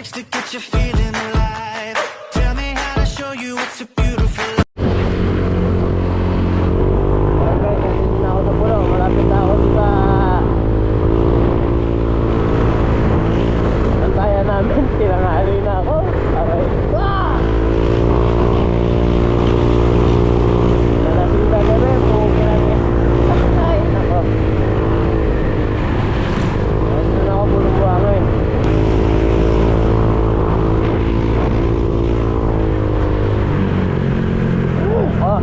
words to get you feeling alive. Tell me how to show you it's a beautiful life. Okay, kasi na ako sa pulo. Malapit na ako sa antayan namin. Tinangali na ako. Aray. Nalasing na gabi. Pukilan eh. Ay, nako. Ayun na ako pulong buhangin. Oh.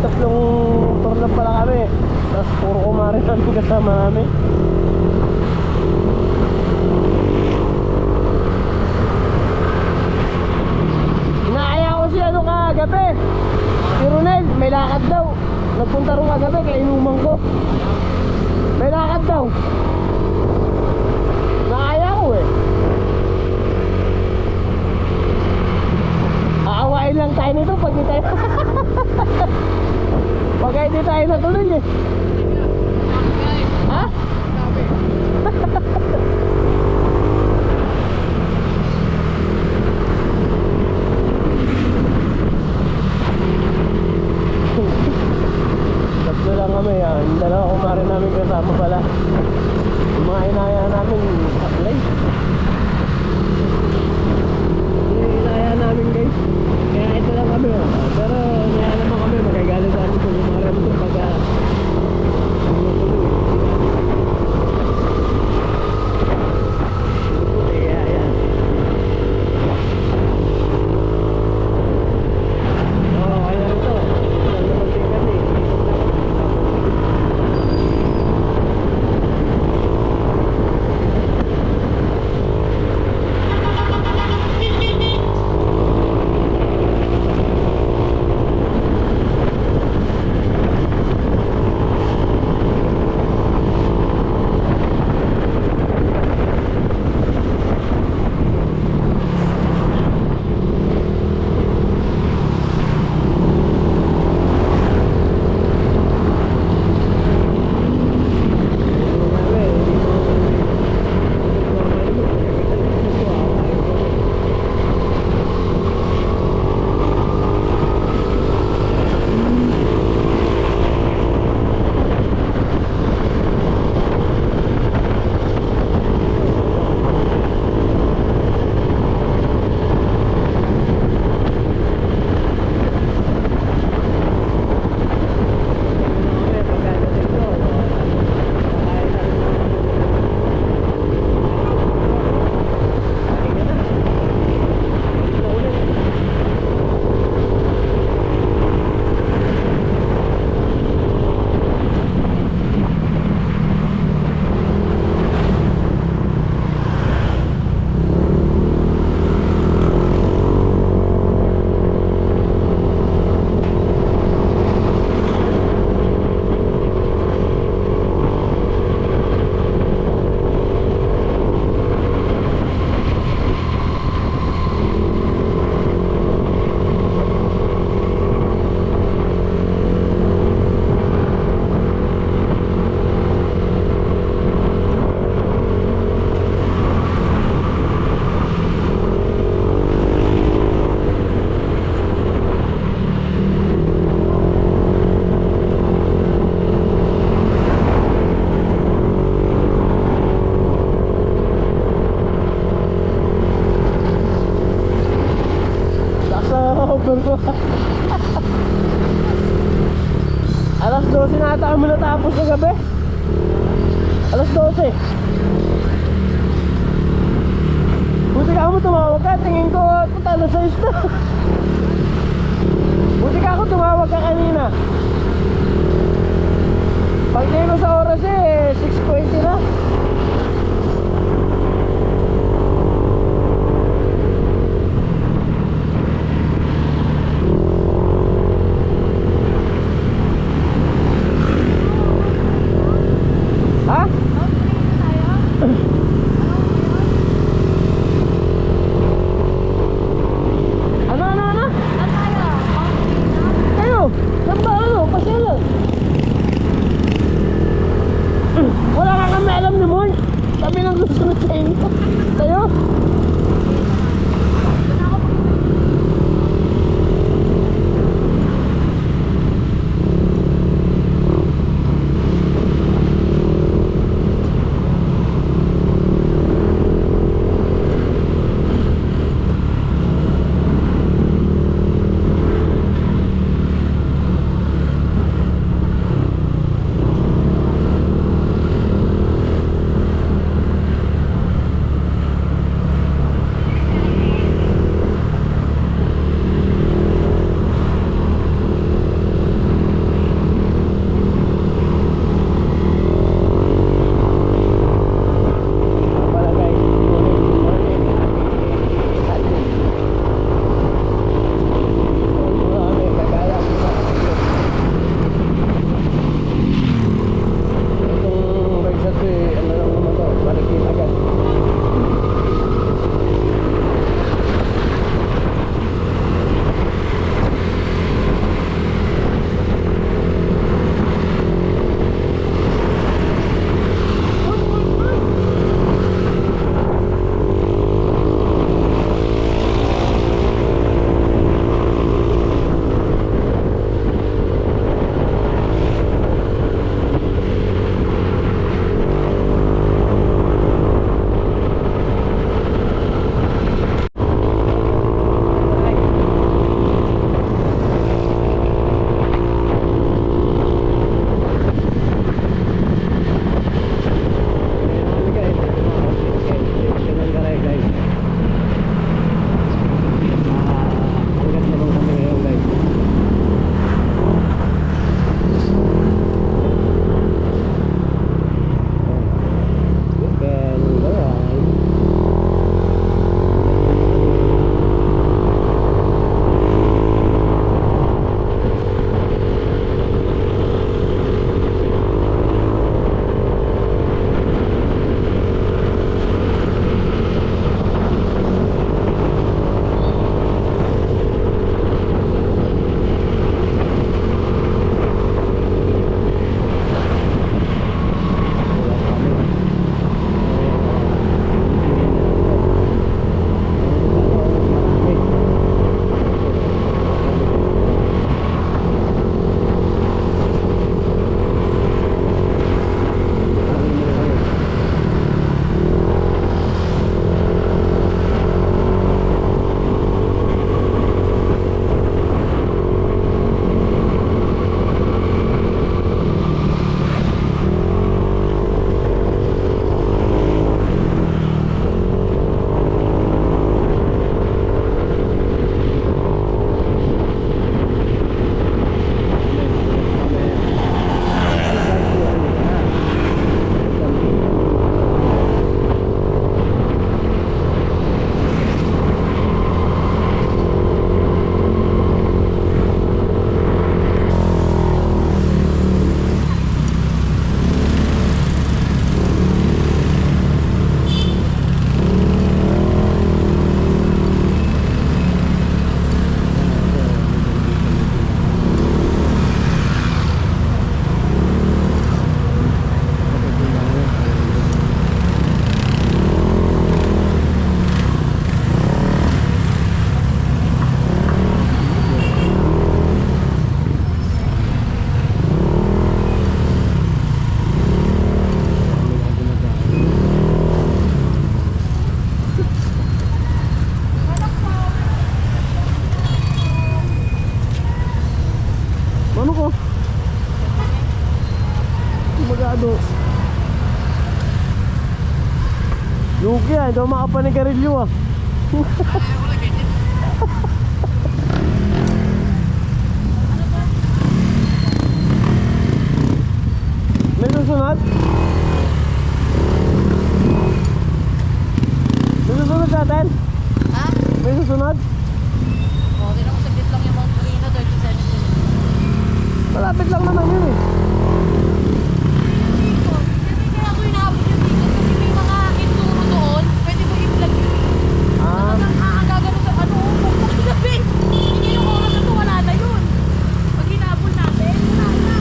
Tatlong tour na pala kami. Tapos puro kumarin ang kasama namin. Inaaya ko si ano kagabi, si Ronel, may lakad daw. Nagpunta rin kagabi kaya inuman ko. May lakad daw. Inaaya ko eh. Aawain lang tayo nito pag di tayo pag hindi tayo natuloy eh. Ha? Tatlo lang kami yan. Dalawa kumarin namin kasama pala. Yung mga inaya namin saklay. Yung inaya namin guys. Kaya ito lang kami oh. Pero naya naman kami. Magagalit namin kung kumarin ito pagka 12 na ata kami natapos na gabi. Alas 12. Buti ka mo tumawag ka, tingin ko punta alas 6 na. Buti ka ako tumawag ka kanina. Pagtingin ko sa oras 6:20 na. Ha? Ano? Kayo, saan ba pasyalan? Wala ka kami alam ni Moy. Kami lang susunod sa inyo. Kayo? Sigurado. Lugi ah, hindi ako makapanigarilyo ah. May susunod? May susunod sa atin? Ha? May susunod? Okay lang, saglit lang yung Mount Marina, 37 minutes. Malapit lang naman yun eh. Kasi kaya ako inaabot yung dito kasi may mga inturo doon, pwede mo i-vlog yun. Ah, Ang gagano sa ano, pagpag gabi. Hindi yung oras na to, wala na yun. Pag inaabot natin, wala na.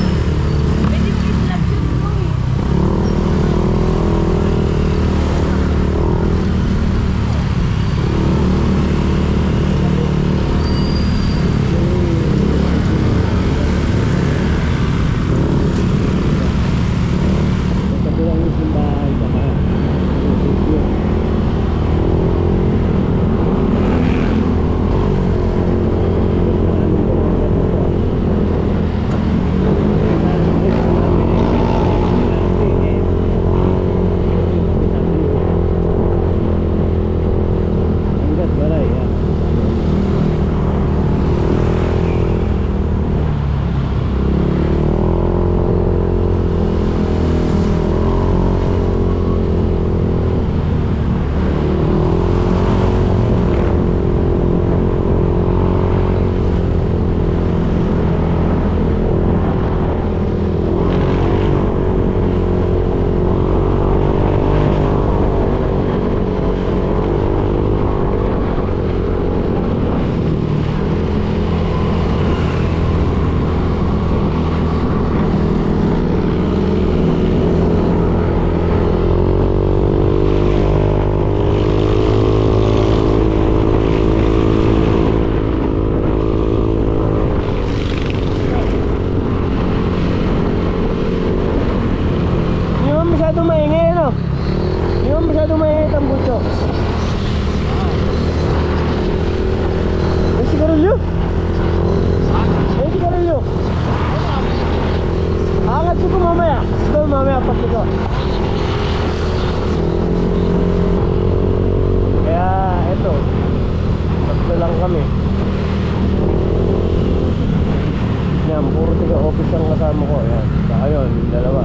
Pwede mo i-vlog yun, bro eh. ito lang yung simbahan saka yung sityo. Hanggat balay ah. Hindi mo masyadong maingay, ano? Hindi mo masyadong maingay itang butso. May sigarilyo? May sigarilyo? Angat ko mamaya. Ito mamaya pag ito. Kaya ito, tatlo lang kami. Yan, puro tiga office ang kasama ko. Yan, saka yun, yung dalawa.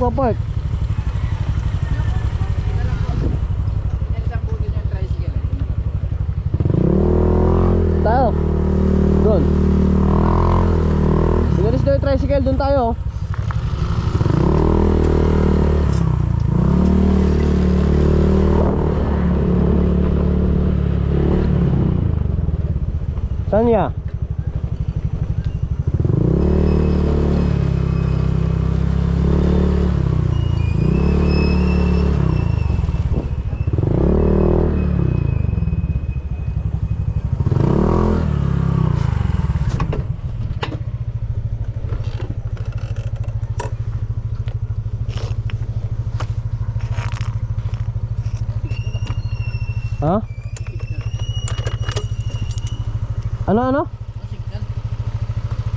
magpapark? Tayo. Doon. Sinalis daw yung tricycle, doon tayo. Saan niya? Ha? Ano?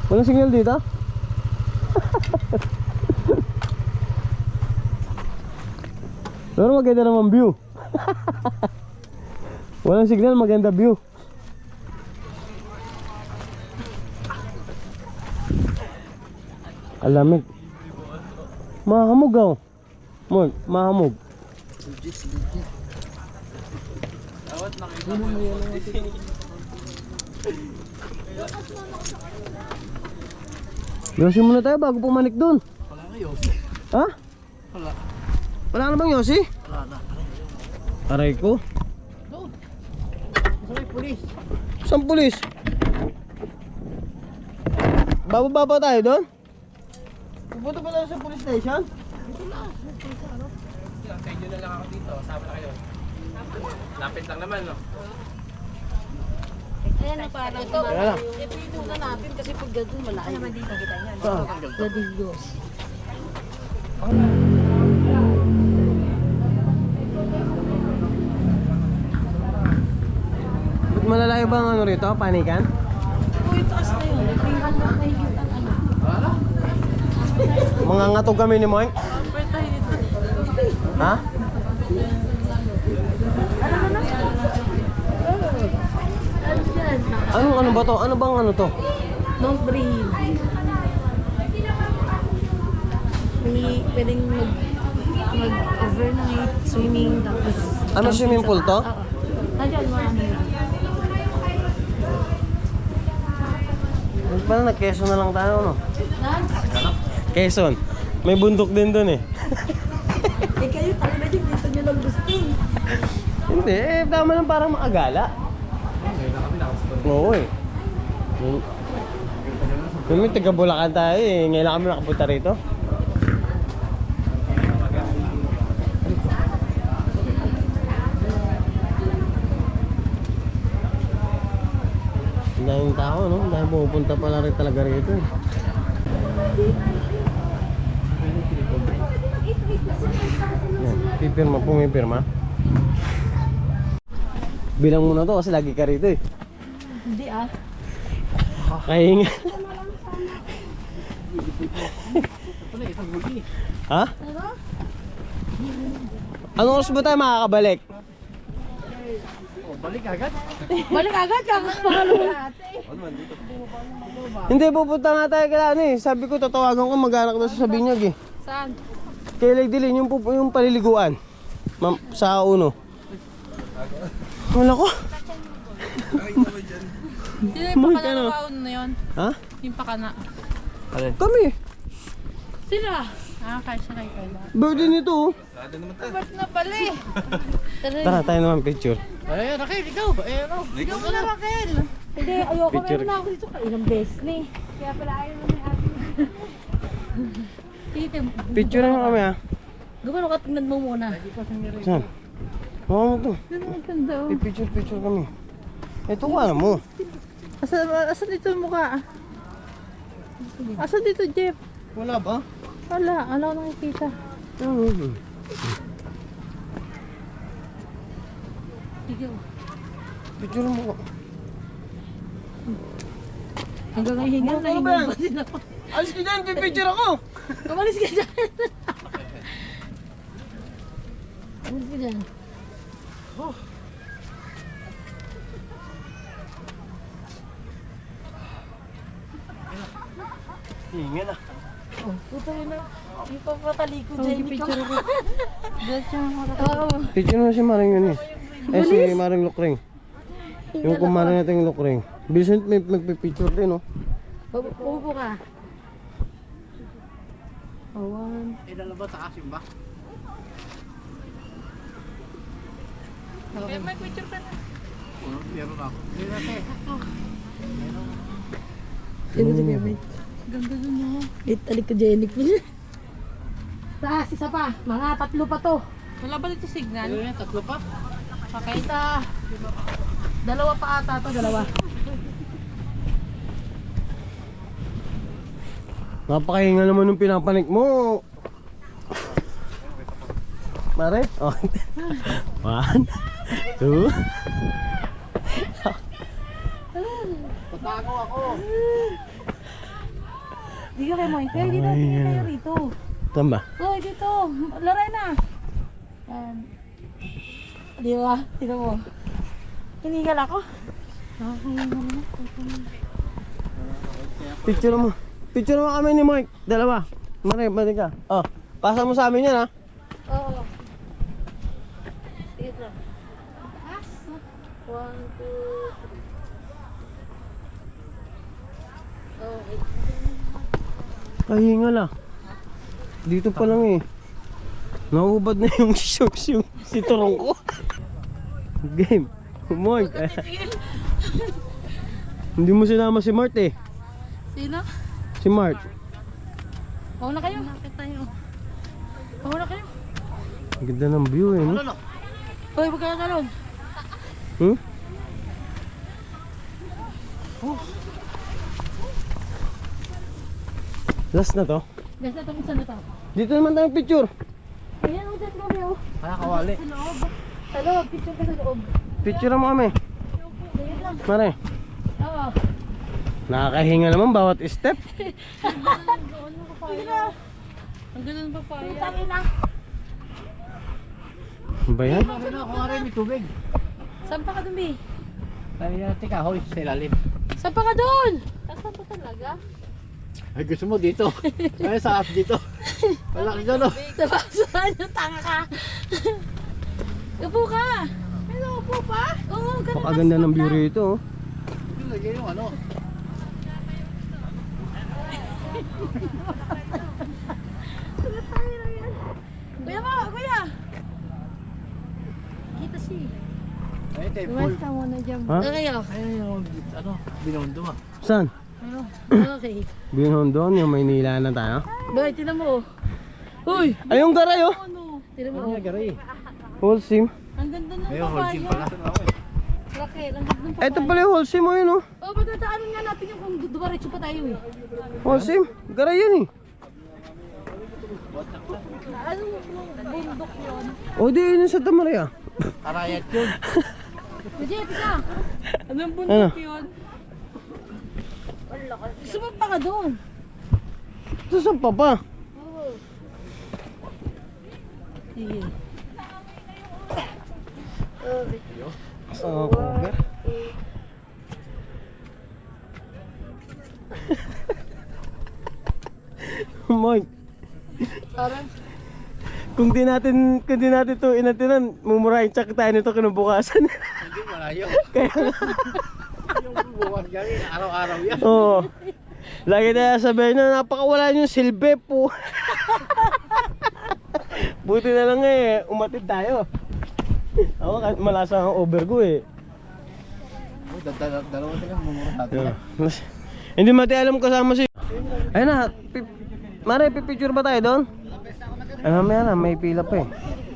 Walang signal dito? Pero maganda naman view. Walang signal, maganda view. Alamig. Mahamog ako. Mahamog. Yosi muna tayo bago pumanik dun. Wala nga Yosi. Ha? Wala. Wala ka na bang Yosi? Wala na. Aray ko. Doon. Sa may pulis. Saan pulis? Bababa pa tayo doon? Pupunta pa lang sa police station? Kaya nyo na lang ako dito, sama na kayo. Lapit lang naman, no? Ayan na parang ito. Kaya lang. Ipino na natin kasi pag gano'n malayo. Ano naman dito kita yan? Saan? Gadillos. Ba't malalayo ba ang ano rito? Panikan? Uy, taas na yun. 300 na higit ang ano. Mga ngatog kami ni Moink? Pwede tayo dito. Ha? Ano ba to? Ano bang ano to? Don't breathe. May pwedeng mag-overnight swimming tapos Ano, swimming pool to? Oo. Nandiyan mo ano yun. Parang nag-Quezon na lang tayo, no? Lan? Quezon. May bundok din doon eh. Eh kayo tayo na dito nyo lang gusto. Hindi, tama lang parang makagala. Oo eh. Kami taga Bulacan tayo eh. Ngayon lang kami nakapunta rito. Ang daming tao, no? Dahil pupunta pala rin talaga rito eh. Yan, pumipirma. Bilang mo na to kasi lagi ka rito eh. Hindi ah. Kahinga. Ha? Ano oras ba tayo makakabalik? Balik agad. Balik agad kakapalo natin. Hindi, pupunta nga tayo kailan eh. Sabi ko tatawagan ko mag-anak daw sa Sabinyag eh. Saan? Kaya Lagdilin yung paliliguan. Sa uno. Wala ko. Sino Moy, yung pakana ano? na kaon na yun? Ha? Yung pakana. Kami. Sila? Ah, kaya siya kay Kayla. Birthday nito oh. Ba't na pala eh? Tara tayo naman picture. Ay, Raquel, ikaw. Eh, ano? Ikaw na Raquel. Hindi, ayoko Picture. meron na ako dito. Ilang beses na eh. Kaya pala ayaw na may ate. Tito, Picture na kami ha. gumano ka, tingnan mo muna. Saan? Hawa mo to. Ang ganda oh. Picture kami. Ito ka na mo. Asan dito yung mukha? Asan dito, Jeff? Wala ba? Wala ko nakikita. Sige. Picture mo ko. Hanggang ngayon hingal na Ano ba hingal yan? pa din ako. Alis ka dyan, pipicture ako. Umalis ka dyan. Umalis ka dyan. Hinga na. Puto yun na. Yung papatalikod dyan. Yung picture ko. Oo. Picture mo si Maring Yunis. Si Maring Lukring. Yung kumarin natin yung Lukring. Bisan may magpipicture din, no? Upo ka. Awan. Eh, dalawa taas yung ba? May picture ka na. Meron ako. Meron ako. Sino si Kevin? Ganda dun mo. Talikogenic mo siya. Taas, isa pa. Mga 3 pa to. Wala ba dito signal? Meron yan, 3 pa. Pakita. 2 pa ata to, 2. Napakahinga naman nung pinapanik mo. Mare? Okay. 1, 2. Patago ako. Di ka kay Mointel, dito kayo rito. Tama. Hoy, dito. Lorena. Yan. Di ba? Tignan mo. Hinigal ako. Nakakahingal na. Picture mo. Picture mo kami ni Mike. 2. Mare, balik ka. Oh, pasa mo sa amin yan, ha? Oo. Sige lang. 1, 2, 3. Okay. Kahinga lang. Dito pa lang eh. Naubad na yung shocks yung si Turong ko. Game. Mike. Hindi mo sinama si Mart eh. Sino? Si Mart. Mauna kayo. Nakita tayo. Mauna kayo. Ang ganda ng view eh, no? Hoy, huwag ka na talon. Hmm? Last na to. Guys, itong isa na to. Dito naman tayo picture. Ayan, ulit kami oh. Kaya kawali. Sa loob. Sa loob, picture ka sa loob. Picture mo kami. Sige lang. Mare. Oo. Nakakahinga naman bawat step. Sige na. Ang ganun pa pa. Tangin na. Ano ba yan? Meron ako nga rin, may tubig. Saan pa ka dun, Bi? Tayo natin kahoy sa ilalim. Saan pa ka dun? Saan pa talaga? Ay, gusto mo dito. Ay, sa app dito. Wala ka gano'n. Sa basuhan yung tanga ka. Upo ka. Ano, upo pa? Oo, ganun. Napakaganda ng view rito. Oh. Lagyan yung ano. Kuya mo, kuya. Kita si. Ay, ito yung pool. ka muna dyan. Ha? Okay, Ayun yung, ano, binondo ah. Saan? okay. Binondon, yung Maynila na tayo. Boy, tinan mo. Uy! Ay, yung garay oh. Tinan mo. Ano yung gari? Whole sim. Ang ganda ng Ayun, holding pala. Raquel, ang ganda ng papaya. Ito pala yung whole sim oh, yun oh. Oh, patadaanan nga natin yung kung dumaretso pa tayo eh. Whole sim. Garay yun eh. Anong bundok yun? O di yun yung sa Tamaria. Arayat yun. Kuya, tika. Anong Ano? bundok yun? Sumapa ka doon. Ito sa papa. Sige. Sa cover. Mike, Parang, kung di natin to inatinan, mumurahin check tayo nito kinabukasan. Hindi, malayo. Kaya Yung buwan gari, araw-araw yan. oo. Lagi na sabihin na napakawala yung silbi po. Buti na lang eh, umatid tayo. Ako kahit malasa ang over ko eh. Dalawa silang mumura natin. Hindi mati alam kasama si... Ayun na, Mare, pipicture ba tayo doon? Ay mamaya na, may pila pa eh.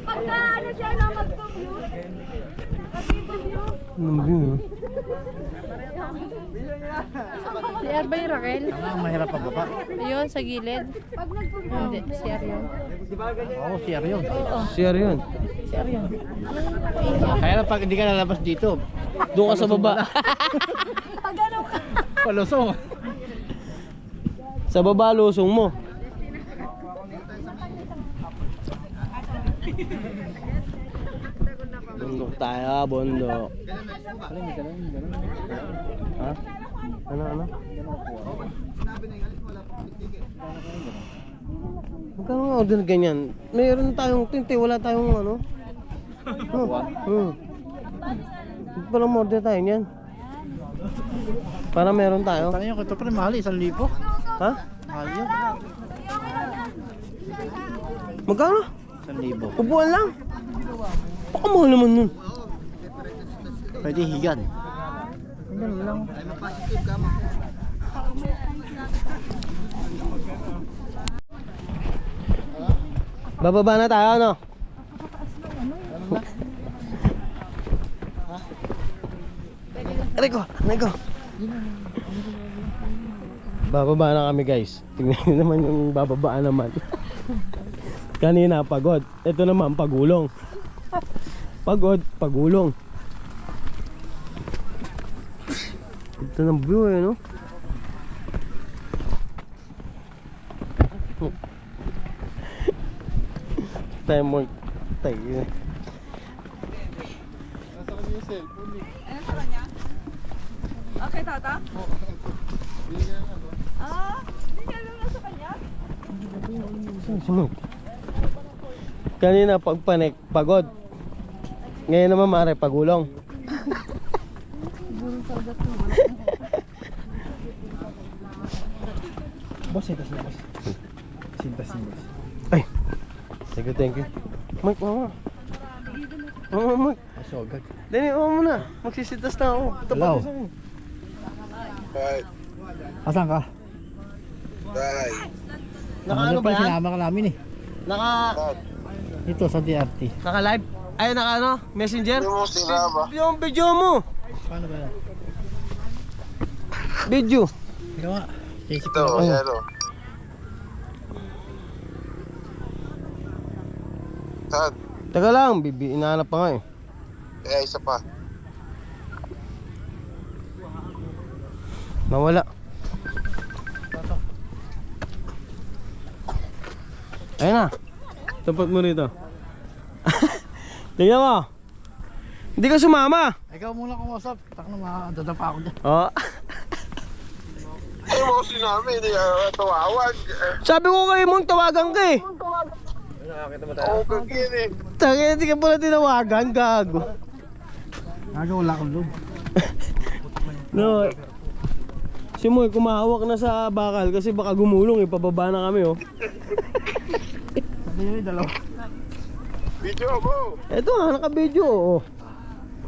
pagka ano siya na mag-commute, Anong view? si R ba yung Raquel? Ang mahirap ang baba. Yun, sa gilid. Hindi, si R yun. Oo, siya yun. Share yun. Si R yun. Kaya lang pag hindi ka lalabas dito, Doon ka sa baba. palusong. Sa baba, lusong mo. Bundok tayo, bundok. Ha? Ano? Magkano nga order ganyan? Mayroon tayong tinte, wala tayong ano? Parang order tayo niyan. Para meron tayo. Tangan nyo, ito pa rin mahal, 1,000. Ha? Mahal yun. Magkano? 1,000. Upuan lang. Baka mahal naman nun. Pwede higan. Ganun lang. Bababa na tayo, ano? Aray ko. Bababa na kami, guys. Tingnan nyo naman yung bababaan naman. Kanina pagod. Ito naman pagulong. Pagod, pagulong. Ito ng view eh, no? Tayo mo. Tayo. Okay, tata? Hindi ka lang nasa kanya? Sunog. Kanina pagpanik, pagod. Ngayon naman mare, pagulong. Boss, sintas na boss. Sintas na boss. Ay. Thank you. Mike, mama. Mama, Mike. Asogag. Dali, mama muna. Magsisitas na ako. Hello. Tapat na Asan ka? Naka ano ba yan? Sinama ka namin eh. Ito sa DRT. Naka live? Ay, naka ano? Messenger? Yung video mo. Paano ba yan? Video. Ikaw nga. Isip Ito, ko. ayan o. Saan? Teka lang, inaanap pa nga eh. Isa pa. Nawala. Ayun na. Tapat mo rito. Tingnan mo. Hindi ka sumama. Ikaw muna kumusap. Tak na makadadapa ako dyan. Oh. Ay, mo sinabi, hindi ka tawawag. Sabi ko kayo mong tawagan ka eh. Oo, kagin eh. Tagay, hindi ka pala tinawagan, gago. Aga, wala akong loob. No. Si Moy kumahawak na sa bakal kasi baka gumulong eh, pababa na kami oh. Sabi nyo yung dalawa. Video mo. Eto nga, naka-video oh.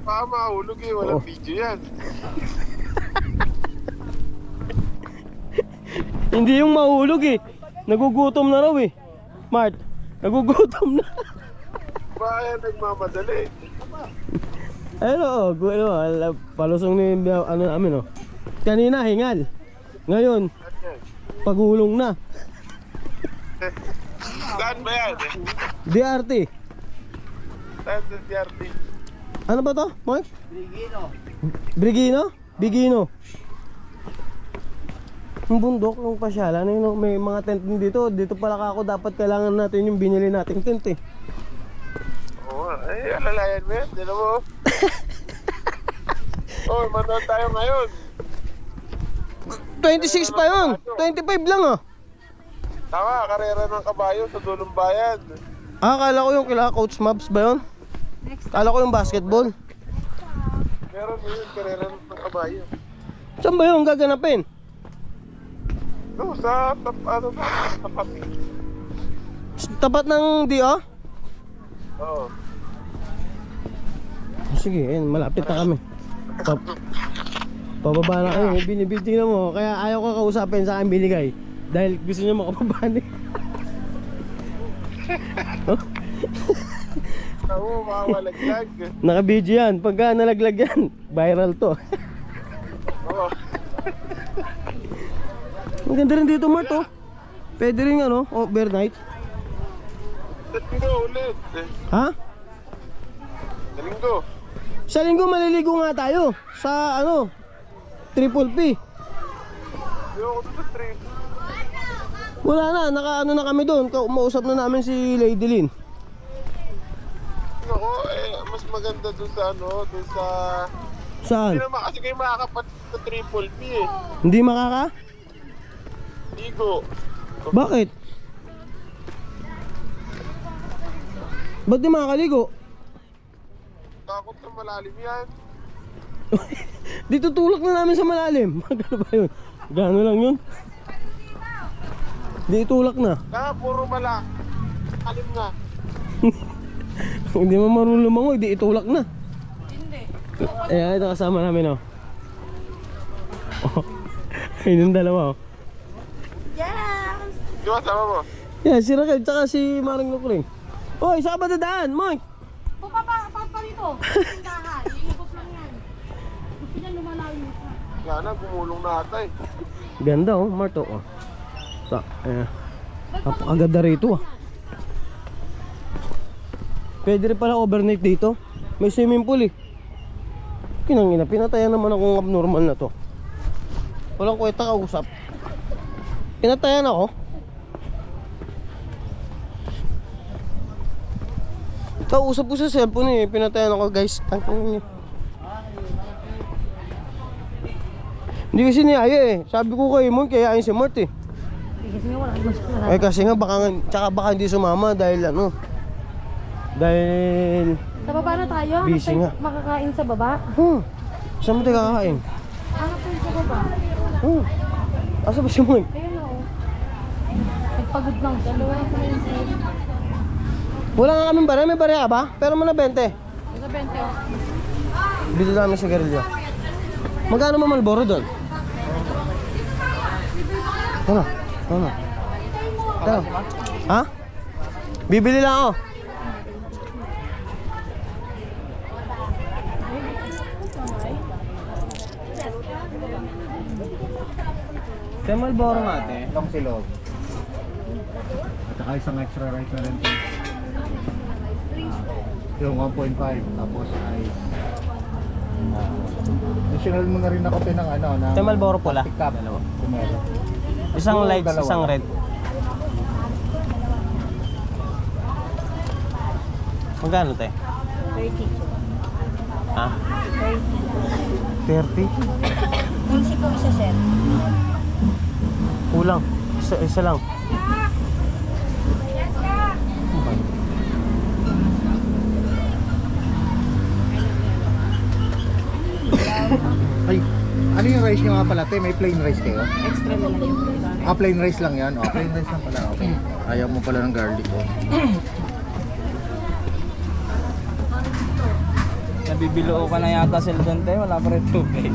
Baka mahulog eh, walang video yan. Hindi yung mahulog eh. Nagugutom na raw eh. Mart, nagugutom na. Baka nagmamadali. Ayun oh, palusong ni ano namin oh. Kanina hingal. Ngayon, pagulong na. Saan ba yan? DRT. Saan sa DRT? Ano ba to, Moy? Brigino. Bigino. Yung bundok ng pasyalan, no? May mga tent din dito. Dito pala ako dapat kailangan natin yung binili nating tent eh. Oo, ay, alalayan mo yan. Dila mo. Oh, manood tayo ngayon. 26 pa yun. 25 lang oh. Tama, karera ng kabayo sa dulong bayan. Ah, kala ko yung kila Coach Mabs ba yun? Kala ko yung basketball. Meron yun, karera ng kabayo. Saan ba yun gaganapin? No, sa tapat. Tapat ng DO? Oo. Sige, ayun, malapit na kami. Pababa na kayo, binibuilding na mo. Kaya ayaw ka kausapin sa akin binigay. Dahil gusto niya makapababa ni. Oo, mawalaglag. Naka-video yan. Pagka nalaglag yan, viral to. Oo. Ang ganda rin dito, Mart, oh. Pwede rin ano, overnight. Linggo ulit. Ha? Sa linggo. Sa linggo maliligo nga tayo. Sa ano, Triple P. Ayoko doon sa trip. Wala na, naka-ano na kami doon. Umausap na namin si Lady Lynn. Ako, mas maganda doon sa ano, doon sa Saan? Hindi naman kasi kayo makakapalit sa triple P eh. Hindi makaka? Ligo. Bakit? Ba't di makakaligo? Takot na malalim yan. Dito tulak na namin sa malalim. Gano'n ba yun? Gano'n lang yun? Di tulak na. Puro malalim nga. Hindi mo marunong lumangoy, di itulak na. Hindi. Ito kasama namin, oh. Ayun yung dalawa, oh. Yes! Di ba sama mo? Yeah, si Raquel tsaka si Maring Lukring. Oh, isa ka ba dadaan, Mike? Pa dito. Tindahan. Iikot lang yan. Gusto niya lumalayo pa. Sana gumulong na ata eh. Ganda, oh, Marto, oh. Napakaganda rito, ah. Pwede rin pala overnight dito. May swimming pool, eh. Kinangina, pinatayan naman akong abnormal na to. Walang kwenta kausap. Pinatayan ako. Kausap ko sa cellphone, eh. Pinatayan ako, guys. Tangkang niyo. Hindi kasi niyaya, eh. Sabi ko kay Mon, kaya ayun si Mart, eh. Kasi nga wala naman siya. Eh kasi nga baka hindi sumama dahil ano. Dahil Sa baba na tayo. Busy nga. Makakain sa baba. saan mo tayo kakain? Ano po sa baba? Asa ba si Mon? Ayun o. Nagpagod lang. Dalawa lang pala yung sa'yo. Wala nga kaming bare, may bare ka ba? Pero mo na 20. Sa 20 o. Bili namin sigarilyo. Magkano mo Malboro doon? Ano? Ano? Ano? Ha? Bibili lang ako. Kaya Malboro nga ate. Long silog. At saka isang extra rice na rin. Yung 1.5 tapos ice. National mo na rin ako ng ano na Kaya Malboro pula. pick up. Tumero. Isang light, Dalawa. isang red. Magkano tayo? 30. Ha? 30? Kung si kong isa sir. Kulang. Isa lang. Ay, ano yung rice nyo nga pala, te? May plain rice kayo? Extra na lang yung Ah, plain rice lang yan? Oh, plain rice lang pala, okay. Ayaw mo pala ng garlic, oh. Nabibilo ka na yata sila doon tayo, wala pa rin tubig.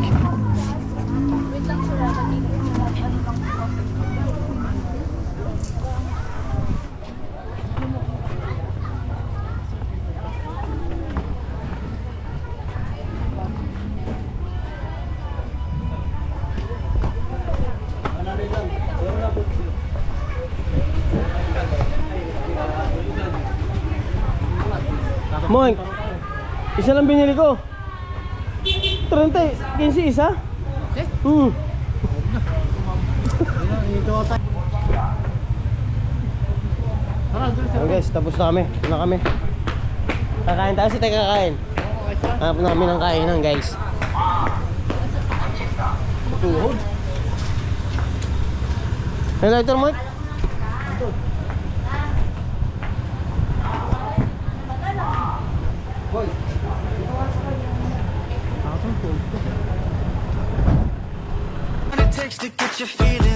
Moink, isa lang binili ko. 30, 15 isa? Okay guys, tapos na kami. Ito na kami. Kakain tayo, si tayo kakain. Hanap namin ng kainan guys. Tuhod. Hey, lighter Mike. What it takes to get you feeling